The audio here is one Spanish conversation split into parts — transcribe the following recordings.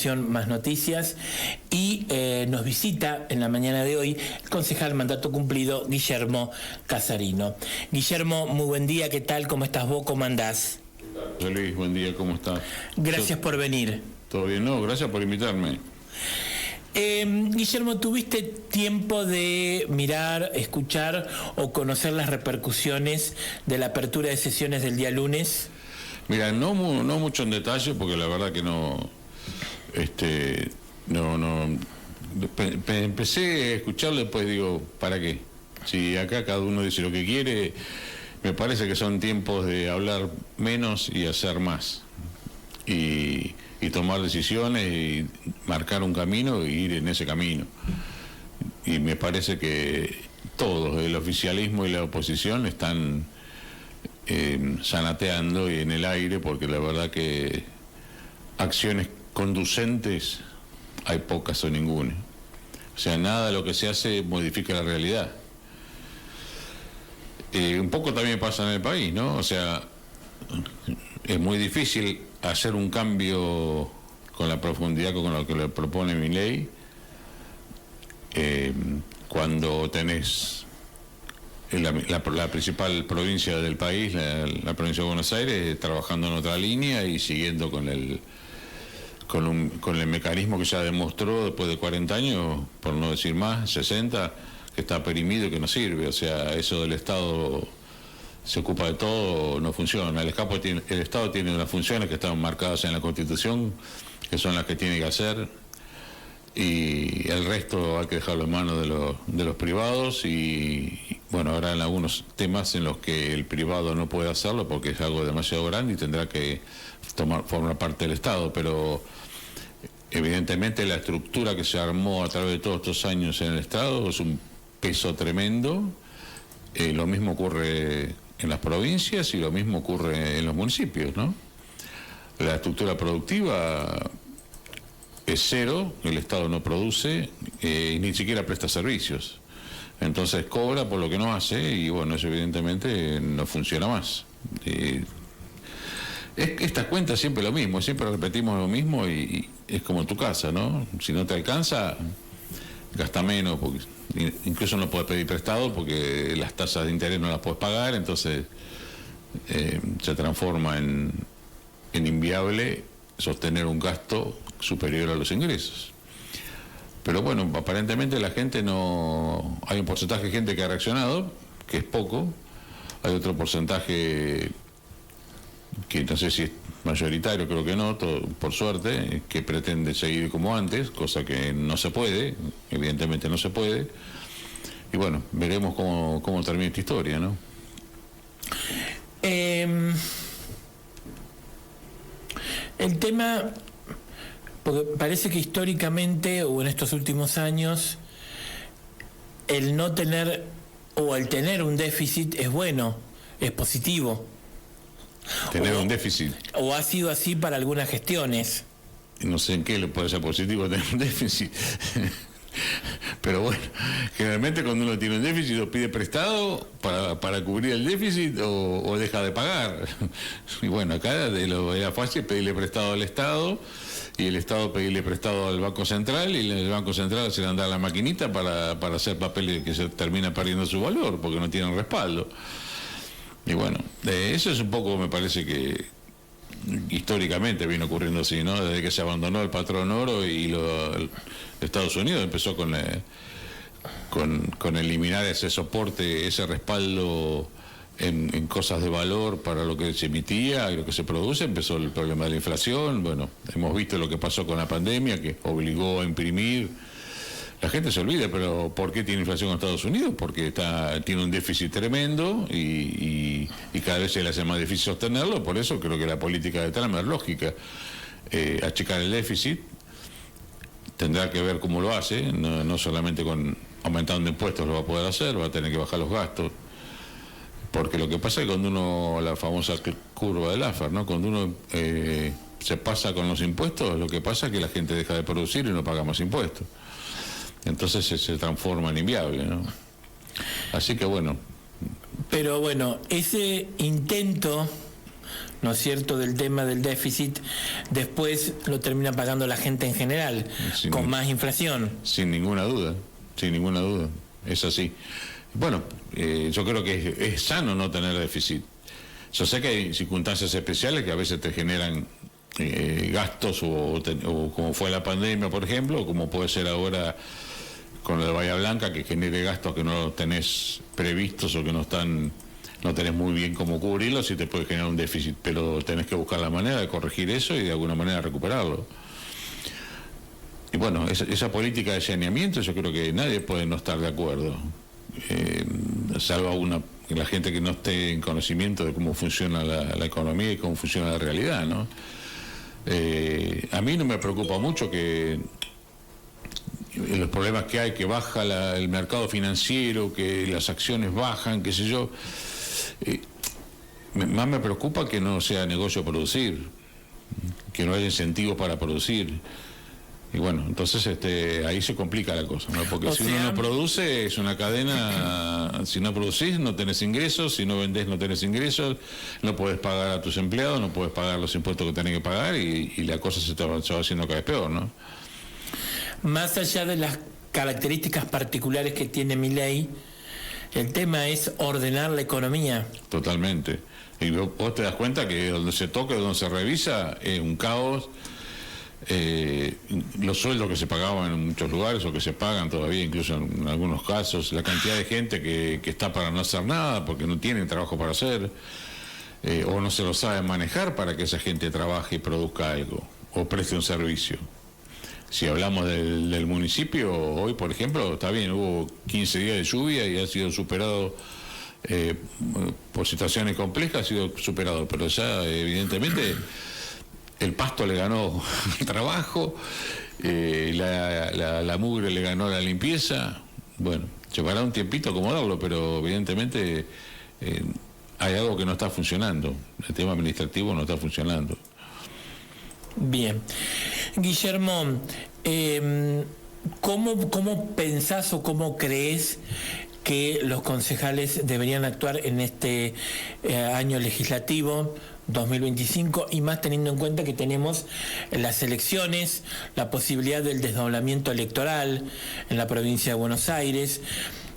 Más Noticias y nos visita en la mañana de hoy el concejal mandato cumplido Guillermo Casarino. Guillermo, muy buen día, ¿qué tal? ¿Cómo estás vos? ¿Cómo andás? Luis, buen día, ¿cómo estás? Gracias por venir. ¿Todo bien? No, gracias por invitarme. Guillermo, ¿tuviste tiempo de mirar, escuchar o conocer las repercusiones de la apertura de sesiones del día lunes? Mira, no mucho en detalle, porque la verdad que empecé a escucharlo, después digo, ¿para qué? Si acá cada uno dice lo que quiere, me parece que son tiempos de hablar menos y hacer más. Y tomar decisiones y marcar un camino y ir en ese camino. Y me parece que todos, el oficialismo y la oposición, están zanateando y en el aire, porque la verdad que acciones conducentes hay pocas o ninguna. O sea, nada de lo que se hace modifica la realidad. Un poco también pasa en el país, ¿no? O sea, es muy difícil hacer un cambio con la profundidad con lo que le propone Milei cuando tenés la principal provincia del país, la provincia de Buenos Aires, trabajando en otra línea y siguiendo con el mecanismo que ya demostró después de 40 años, por no decir más, 60, que está perimido y que no sirve. O sea, eso del Estado se ocupa de todo, no funciona. El Estado tiene unas funciones que están marcadas en la Constitución, que son las que tiene que hacer, y el resto hay que dejarlo en manos de los privados. Y bueno, habrá algunos temas en los que el privado no puede hacerlo porque es algo demasiado grande y tendrá que formar parte del Estado, pero evidentemente la estructura que se armó a través de todos estos años en el Estado es un peso tremendo. Lo mismo ocurre en las provincias y lo mismo ocurre en los municipios, ¿no? La estructura productiva es cero, el Estado no produce y ni siquiera presta servicios. Entonces cobra por lo que no hace y bueno, eso evidentemente no funciona más. Estas cuentas siempre lo mismo, siempre repetimos lo mismo y es como en tu casa, ¿no? Si no te alcanza, gasta menos, porque incluso no puedes pedir prestado porque las tasas de interés no las puedes pagar, entonces se transforma en inviable sostener un gasto superior a los ingresos. Pero bueno, aparentemente la gente no... Hay un porcentaje de gente que ha reaccionado, que es poco, hay otro porcentaje que no sé si es mayoritario, creo que no, por suerte, que pretende seguir como antes, cosa que no se puede, evidentemente no se puede. Y bueno, veremos cómo termina esta historia, ¿no? El tema, porque parece que históricamente o en estos últimos años el no tener o el tener un déficit es bueno, es positivo. Tener un déficit. O ha sido así para algunas gestiones. No sé en qué le puede ser positivo tener un déficit. Pero bueno, generalmente cuando uno tiene un déficit o pide prestado para cubrir el déficit o deja de pagar. Y bueno, acá era fácil pedirle prestado al Estado y el Estado pedirle prestado al Banco Central y el Banco Central se le anda la maquinita para hacer papeles que se termina perdiendo su valor porque no tienen respaldo. Y bueno, eso es un poco, me parece que históricamente viene ocurriendo así, ¿no? Desde que se abandonó el patrón oro y Estados Unidos empezó con eliminar ese soporte, ese respaldo en cosas de valor para lo que se emitía y lo que se produce. Empezó el problema de la inflación. Bueno, hemos visto lo que pasó con la pandemia, que obligó a imprimir. La gente se olvida, pero ¿por qué tiene inflación en Estados Unidos? Porque tiene un déficit tremendo y cada vez se le hace más difícil sostenerlo. Por eso creo que la política de Trump es lógica. Achicar el déficit, tendrá que ver cómo lo hace, no solamente con aumentando impuestos lo va a poder hacer, va a tener que bajar los gastos. Porque lo que pasa es que cuando uno, la famosa curva del Laffer, ¿no? Cuando uno se pasa con los impuestos, lo que pasa es que la gente deja de producir y no paga más impuestos. Entonces se transforma en inviable, ¿no? Así que bueno. Pero bueno, ese intento ¿no es cierto?, del tema del déficit, después lo termina pagando la gente en general, con más inflación. Sin ninguna duda, es así. Bueno, yo creo que es sano no tener déficit. Yo sé que hay circunstancias especiales que a veces te generan gastos, o como fue la pandemia, por ejemplo, o como puede ser ahora con la Bahía Blanca, que genere gastos que no tenés previstos o que no tenés muy bien cómo cubrirlos, y te puede generar un déficit, pero tenés que buscar la manera de corregir eso y de alguna manera recuperarlo. Y bueno, esa política de saneamiento, yo creo que nadie puede no estar de acuerdo, salvo la gente que no esté en conocimiento de cómo funciona la economía y cómo funciona la realidad, ¿no? A mí no me preocupa mucho que los problemas que hay, que baja el mercado financiero, que las acciones bajan, qué sé yo. Más me preocupa que no sea negocio producir, que no haya incentivos para producir. Y bueno, entonces ahí se complica la cosa, ¿no? Porque si uno no produce, es una cadena. Si no producís, no tenés ingresos; si no vendés, no tenés ingresos; no podés pagar a tus empleados, no podés pagar los impuestos que tenés que pagar, y la cosa se va haciendo cada vez peor, ¿no? Más allá de las características particulares que tiene Milei, el tema es ordenar la economía. Totalmente. Y vos te das cuenta que donde se toca, donde se revisa, es un caos. Los sueldos que se pagaban en muchos lugares, o que se pagan todavía incluso en algunos casos, la cantidad de gente que está para no hacer nada porque no tienen trabajo para hacer, o no se lo saben manejar para que esa gente trabaje y produzca algo o preste un servicio. Si hablamos del municipio, hoy por ejemplo, está bien, hubo 15 días de lluvia y ha sido superado, por situaciones complejas ha sido superado, pero ya evidentemente el pasto le ganó el trabajo, la mugre le ganó la limpieza. Bueno, llevará un tiempito acomodarlo, pero evidentemente hay algo que no está funcionando. El tema administrativo no está funcionando. Bien. Guillermo, ¿cómo pensás o cómo crees que los concejales deberían actuar en este año legislativo 2025, y más teniendo en cuenta que tenemos las elecciones, la posibilidad del desdoblamiento electoral en la provincia de Buenos Aires?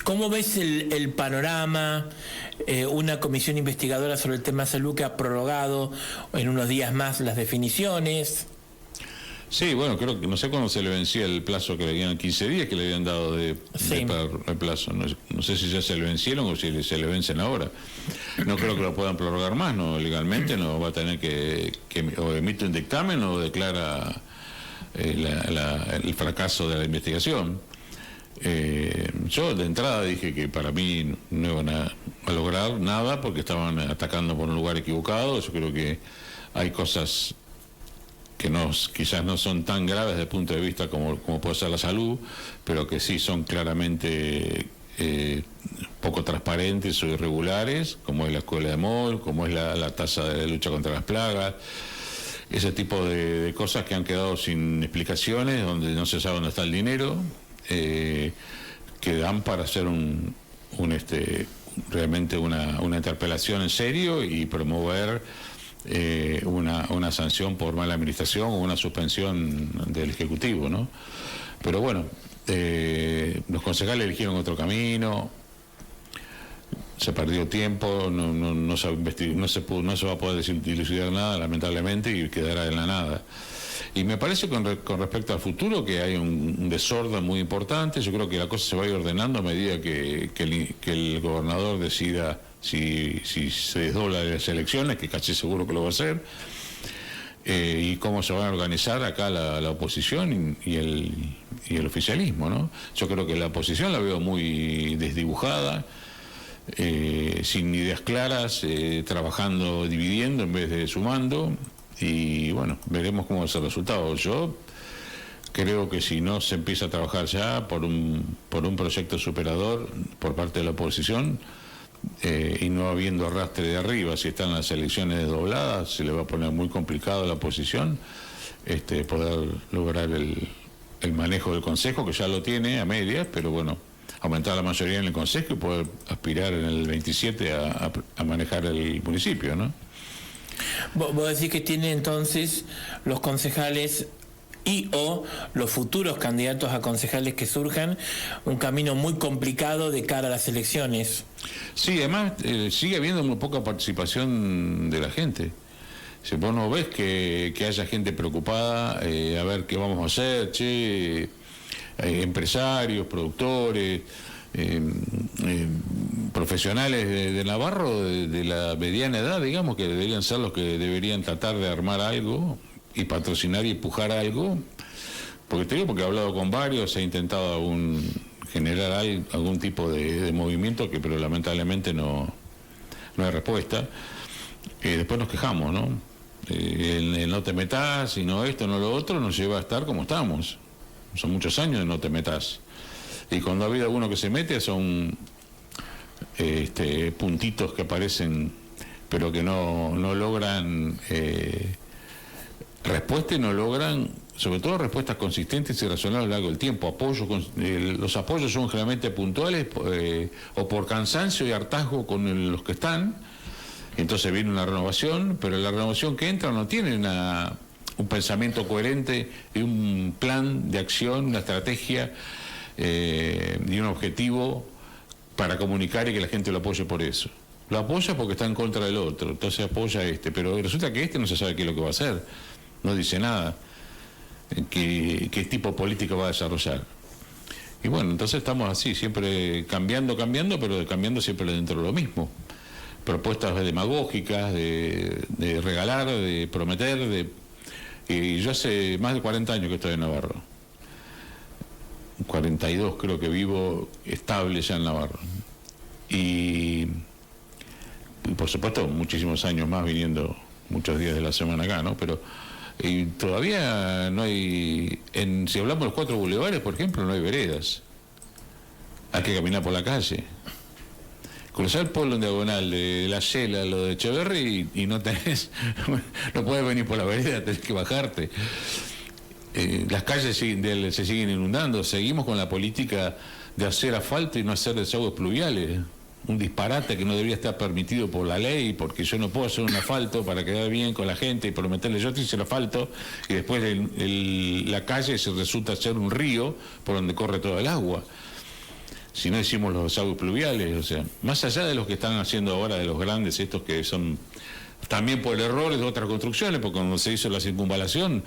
¿Cómo ves el panorama? Una comisión investigadora sobre el tema salud que ha prorrogado en unos días más las definiciones. Sí, bueno, creo que no sé cuándo se le vencía el plazo, que le habían 15 días que le habían dado de plazo. No sé si ya se le vencieron o si se le vencen ahora. No creo que lo puedan prorrogar más, ¿no? Legalmente no va a tener que o emite un dictamen o declara el fracaso de la investigación. Yo de entrada dije que para mí no iban a lograr nada porque estaban atacando por un lugar equivocado. Yo creo que hay cosas que quizás no son tan graves desde el punto de vista como puede ser la salud, pero que sí son claramente poco transparentes o irregulares, como es la escuela de MOL, como es la tasa de lucha contra las plagas, ese tipo de cosas que han quedado sin explicaciones, donde no se sabe dónde está el dinero, que dan para hacer realmente una interpelación en serio y promover una sanción por mala administración o una suspensión del Ejecutivo, ¿no? Pero bueno, los concejales eligieron otro camino, se perdió tiempo, no se va a poder dilucidar nada, lamentablemente, y quedará en la nada. Y me parece con respecto al futuro que hay un desorden muy importante. Yo creo que la cosa se va a ir ordenando a medida que el gobernador decida si se desdobla de las elecciones, que casi seguro que lo va a hacer, y cómo se van a organizar acá la oposición y el oficialismo, ¿no? Yo creo que la oposición la veo muy desdibujada, sin ideas claras, trabajando, dividiendo en vez de sumando, y bueno, veremos cómo es el resultado. Yo creo que si no se empieza a trabajar ya por un proyecto superador por parte de la oposición, y no habiendo arrastre de arriba, si están las elecciones desdobladas, se le va a poner muy complicado a la oposición poder lograr el manejo del Consejo, que ya lo tiene a medias, pero bueno, aumentar la mayoría en el Consejo y poder aspirar en el 27 a manejar el municipio, ¿no? Vos decís que tienen entonces los concejales y o los futuros candidatos a concejales que surjan un camino muy complicado de cara a las elecciones. Sí, además sigue habiendo muy poca participación de la gente. Si vos no ves que haya gente preocupada, a ver qué vamos a hacer, empresarios, productores, profesionales de Navarro de la mediana edad, digamos, que deberían ser los que deberían tratar de armar algo y patrocinar y empujar algo, porque te digo, porque he hablado con varios, he intentado generar algún tipo de movimiento, pero lamentablemente no hay respuesta. Después nos quejamos, ¿no? El no te metas, y no esto, no lo otro, nos lleva a estar como estamos. Son muchos años de no te metas. Y cuando ha habido alguno que se mete son puntitos que aparecen, pero que no logran respuesta, y no logran, sobre todo, respuestas consistentes y razonables a lo largo del tiempo. Los apoyos son generalmente puntuales o por cansancio y hartazgo con los que están. Entonces viene una renovación, pero la renovación que entra no tiene un pensamiento coherente y un plan de acción, una estrategia y un objetivo para comunicar y que la gente lo apoye por eso. Lo apoya porque está en contra del otro, entonces apoya a pero resulta que no se sabe qué es lo que va a hacer, no dice nada, qué tipo de política va a desarrollar. Y bueno, entonces estamos así, siempre cambiando, pero cambiando siempre dentro de lo mismo. Propuestas demagógicas, de regalar, de prometer, y yo hace más de 40 años que estoy en Navarro. 42 creo que vivo estable ya en Navarro. Y por supuesto muchísimos años más viniendo muchos días de la semana acá, ¿no? Pero todavía no hay, si hablamos de los 4 bulevares, por ejemplo, no hay veredas. Hay que caminar por la calle. Cruzar el pueblo en diagonal de La Yela, lo de Echeverri, y no tenés, no puedes venir por la vereda, tenés que bajarte. Las calles se siguen inundando, seguimos con la política de hacer asfalto y no hacer desagües pluviales. Un disparate que no debería estar permitido por la ley, porque yo no puedo hacer un asfalto para quedar bien con la gente y prometerle, yo te hice el asfalto, y después la calle resulta ser un río por donde corre toda el agua. Si no hicimos los desagües pluviales, o sea, más allá de los que están haciendo ahora, de los grandes, estos que son también por errores de otras construcciones, porque cuando se hizo la circunvalación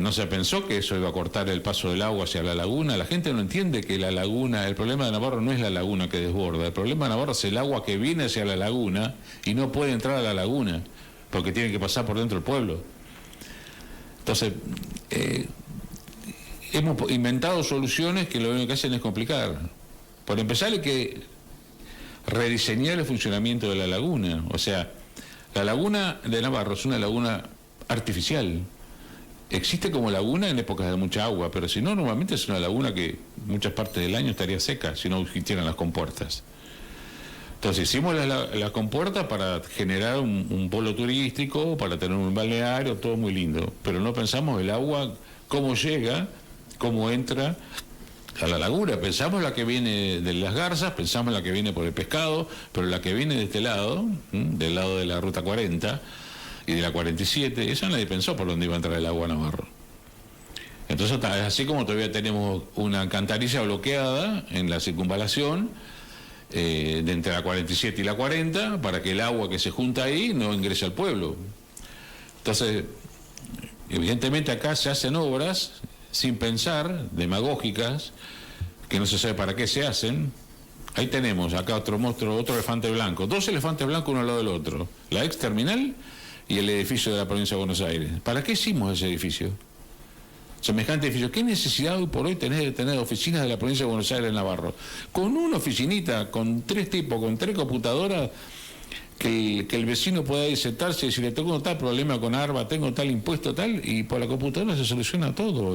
no se pensó que eso iba a cortar el paso del agua hacia la laguna. La gente no entiende que la laguna, el problema de Navarro no es la laguna que desborda, el problema de Navarro es el agua que viene hacia la laguna y no puede entrar a la laguna, porque tiene que pasar por dentro del pueblo. Entonces, hemos inventado soluciones que lo único que hacen es complicar. Por empezar, hay que rediseñar el funcionamiento de la laguna. O sea, la laguna de Navarro es una laguna artificial. Existe como laguna en épocas de mucha agua, pero si no, normalmente es una laguna que muchas partes del año estaría seca si no existieran las compuertas. Entonces hicimos la compuerta para generar un polo turístico, para tener un balneario, todo muy lindo. Pero no pensamos el agua, cómo llega, cómo entra a la laguna. Pensamos la que viene de las garzas, pensamos la que viene por el pescado, pero la que viene de este lado, del lado de la Ruta 40 y de la 47, esa nadie pensó por dónde iba a entrar el agua a Navarro. Entonces, así como todavía tenemos una alcantarilla bloqueada en la circunvalación, de entre la 47 y la 40, para que el agua que se junta ahí no ingrese al pueblo. Entonces, evidentemente acá se hacen obras sin pensar, demagógicas, que no se sabe para qué se hacen. Ahí tenemos acá otro monstruo, otro elefante blanco, 2 elefantes blancos uno al lado del otro, la ex terminal y el edificio de la provincia de Buenos Aires. ¿Para qué hicimos ese edificio? Semejante edificio. ¿Qué necesidad hoy por hoy tenés de tener oficinas de la provincia de Buenos Aires en Navarro? Con una oficinita, con 3 tipos, con 3 computadoras, que el vecino pueda ir sentarse y decirle, tengo tal problema con ARBA, tengo tal impuesto, tal, y por la computadora se soluciona todo.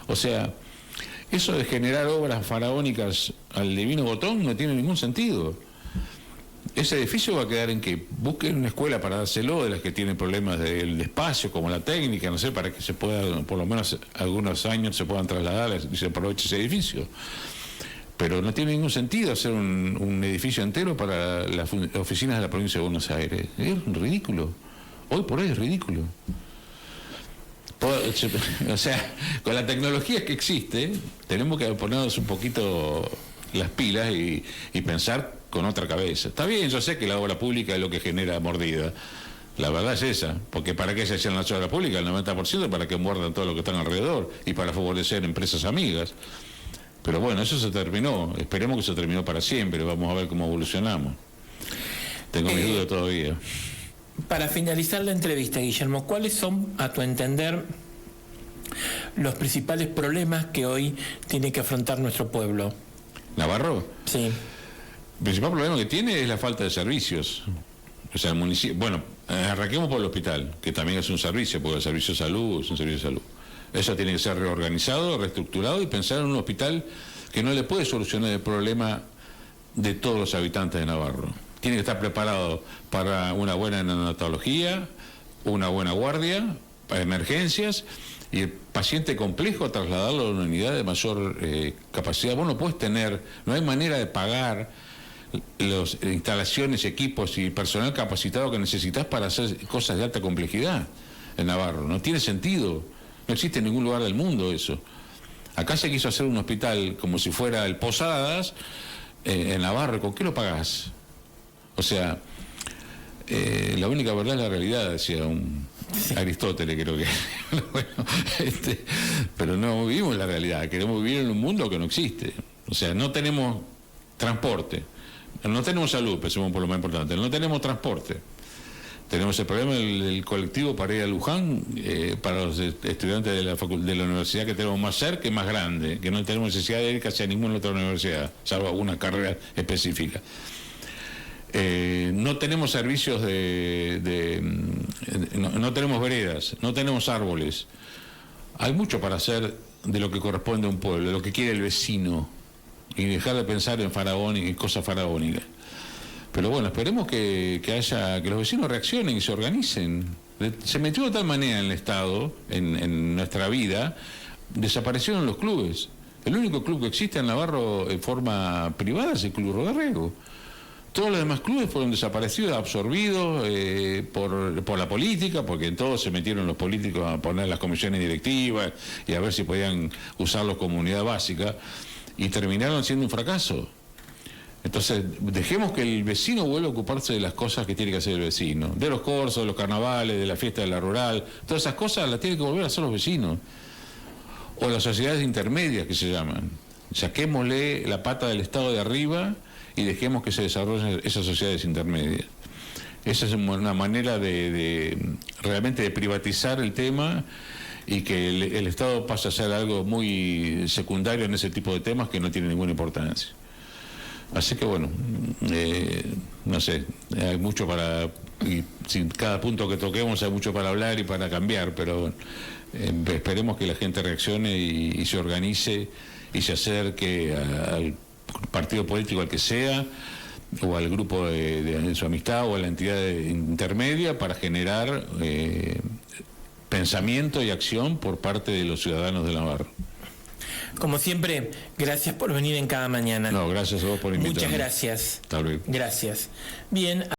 O sea, eso de generar obras faraónicas al divino botón no tiene ningún sentido. Ese edificio va a quedar en que busquen una escuela para dárselo, de las que tienen problemas del espacio, como la técnica, no sé, para que se pueda, por lo menos algunos años se puedan trasladar y se aproveche ese edificio. Pero no tiene ningún sentido hacer un edificio entero para las oficinas de la provincia de Buenos Aires. Es ridículo. Hoy por hoy es ridículo. O sea, con la tecnología que existe, tenemos que ponernos un poquito las pilas y pensar con otra cabeza. Está bien, yo sé que la obra pública es lo que genera mordida. La verdad es esa, porque ¿para qué se hacen las obras públicas? El 90% para que muerdan todo lo que están alrededor y para favorecer empresas amigas. Pero bueno, eso se terminó. Esperemos que se terminó para siempre. Vamos a ver cómo evolucionamos. Tengo mis dudas todavía. Para finalizar la entrevista, Guillermo, ¿cuáles son, a tu entender, los principales problemas que hoy tiene que afrontar nuestro pueblo? ¿Navarro? Sí. El principal problema que tiene es la falta de servicios. O sea, el municipio... Bueno, arranquemos por el hospital, que también es un servicio, porque el servicio de salud es un servicio de salud. Eso tiene que ser reorganizado, reestructurado y pensar en un hospital que no le puede solucionar el problema de todos los habitantes de Navarro. Tiene que estar preparado para una buena neonatología, una buena guardia, para emergencias, y el paciente complejo trasladarlo a una unidad de mayor capacidad. Vos no puedes tener, no hay manera de pagar las instalaciones, equipos y personal capacitado que necesitas para hacer cosas de alta complejidad en Navarro. No tiene sentido, no existe en ningún lugar del mundo eso. Acá se quiso hacer un hospital como si fuera el Posadas en Navarro. ¿Con qué lo pagás? O sea, la única verdad es la realidad, decía Aristóteles, creo que. Bueno, pero no vivimos la realidad, queremos vivir en un mundo que no existe. O sea, no tenemos transporte, no tenemos salud, pensemos por lo más importante, no tenemos transporte. Tenemos el problema del colectivo para ir a Luján, para los estudiantes de la universidad que tenemos más cerca y más grande, que no tenemos necesidad de ir casi a ninguna otra universidad, salvo alguna carrera específica. No tenemos servicios no tenemos veredas, no tenemos árboles. Hay mucho para hacer de lo que corresponde a un pueblo, de lo que quiere el vecino, y dejar de pensar en cosas faraónicas. Pero bueno, esperemos que los vecinos reaccionen y se organicen. Se metió de tal manera en el Estado, en nuestra vida, desaparecieron los clubes. El único club que existe en Navarro en forma privada es el Club Rodorrego. Todos los demás clubes fueron desaparecidos, absorbidos por la política, porque en todo se metieron los políticos a poner las comisiones directivas y a ver si podían usarlos como unidad básica, y terminaron siendo un fracaso. Entonces, dejemos que el vecino vuelva a ocuparse de las cosas que tiene que hacer el vecino, de los corsos, de los carnavales, de la fiesta de la rural, todas esas cosas las tienen que volver a hacer los vecinos, o las sociedades intermedias que se llaman. Saquémosle la pata del Estado de arriba y dejemos que se desarrollen esas sociedades intermedias. Esa es una manera realmente de privatizar el tema y que el Estado pase a ser algo muy secundario en ese tipo de temas que no tiene ninguna importancia. Así que bueno, no sé, hay mucho y sin cada punto que toquemos hay mucho para hablar y para cambiar, pero bueno, esperemos que la gente reaccione y se organice y se acerque al partido político al que sea, o al grupo de su amistad, o a la entidad intermedia, para generar pensamiento y acción por parte de los ciudadanos de Navarro. Como siempre, gracias por venir en Cada Mañana. No, gracias a vos por invitarme. Muchas gracias. Tal vez. Gracias. Bien.